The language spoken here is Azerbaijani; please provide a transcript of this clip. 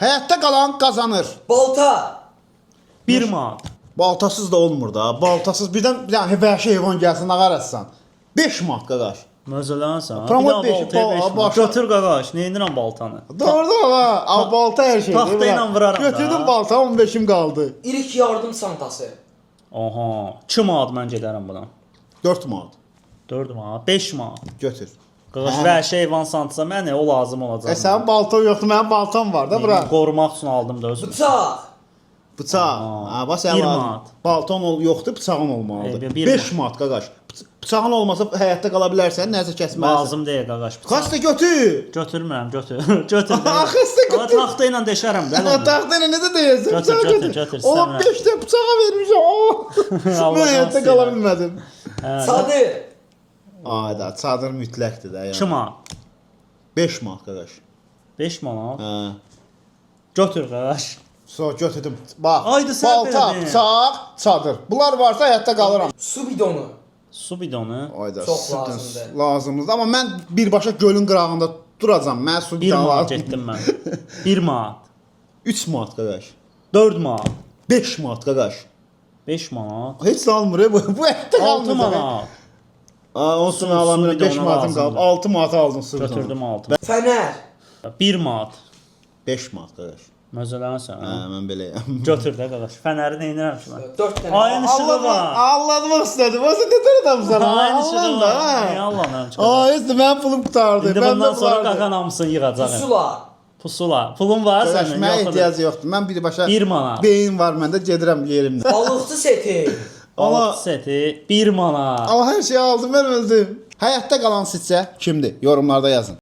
Həyatda qalan qazanır. Balta. 1 manat. Baltasız da olmur da. Baltasız birdən bir dənə vəhşi heyvan gəlsin ağar etsən. 5 manat qaqaş. Mözelənsən. Promo Bir daha beşi, baltaya 5 manat. başa- Götür qaqaş. Nə edirəm baltanı? Doğru ha. Amma balta hər şeydir. Taxta ilə vuraram da. Götürdüm balta 15'im qaldı. İlk yardım çantası. Aha. 2 manat mən gedərəm buna. 4 manat. 4 manat. 5 manat. Götür. Qaqaş Hə. vəhşi heyvan santısa mənə o lazım olacaq. Sənin baltan yoxdur, mənim baltam var da bura. Qorumaq üçün aldım da özüm. Bıçaq. Bıçaq. Ha, bax sən Bir lazım. manat. Baltan yoxdur, bıçağın olmalıdır. 1 5 manat qaqaş. Bıçağın olmasa həyatda qala bilərsən, nəsə kəsməlisən. Lazım deyil qaqaş. Kaç da götür. Götürmürəm, götür. Götür. Axı sən Amma götür. taxta ilə deşərəm də. Taxta ilə necə deyirsən? Götür, Bıçağı götür, götür, Ola istəmirəm. 5 də bıçağa vermişəm. Allah Mən həyatda nasıl qala ya? bilmədim. Çadır. Ayda, çadır mütləqdir də 2 yəni. manat. 5 manat qaqaş. 5 manat. Hə. Götür qaqaş. Sonra götürdüm. Bax. Haydi sən balta, belə de. bıçaq, çadır. Bunlar varsa həyatda qalıram. Su bidonu. Su bidonu. Ayda. Çox südün lazımdır. Lazımdır. Amma mən birbaşa gölün qırağında duracam. Mən su 1 bidonu manat lazım. getdim mən. 1 manat. 3 manat qaqaş. 4 manat. 5 manat qaqaş. 5 manat. Heç almır bu həyatda 6 qalmır. manat. Olsun Su alamıram. 5 bidonu manatım lazımdır. qalıb. 6 manat aldın su bidonu. Götürdüm 6. Fənər. 1 manat. 5 manat qaqaş. Mözelənsən. Hə, mən beləyəm. Götür də qaqaş. Fənəri nə edirəm ki mən? 4 dənə. Ayın işığı var. Anladım istədim. O sən nə adamsan? Ayın işığı Anladın var. da. Niyə Allah'ın çıxacaq? Aa, işte mənim pulum qutardı. İndi bundan sonra qaqan hamısını yığacağam. Pusula. Pusula. Pulun var Qaqaş, sənin? mənə yoxsa da- ehtiyacı yoxdur. Mən birbaşa 1 manat. beyin var məndə, gedirəm yerimdə. Balıqçı seti. Amma Alt seti 1 manat. amma hər şeyi aldım, mən öldüm. Həyatda qalan sizcə kimdir? Yorumlarda yazın.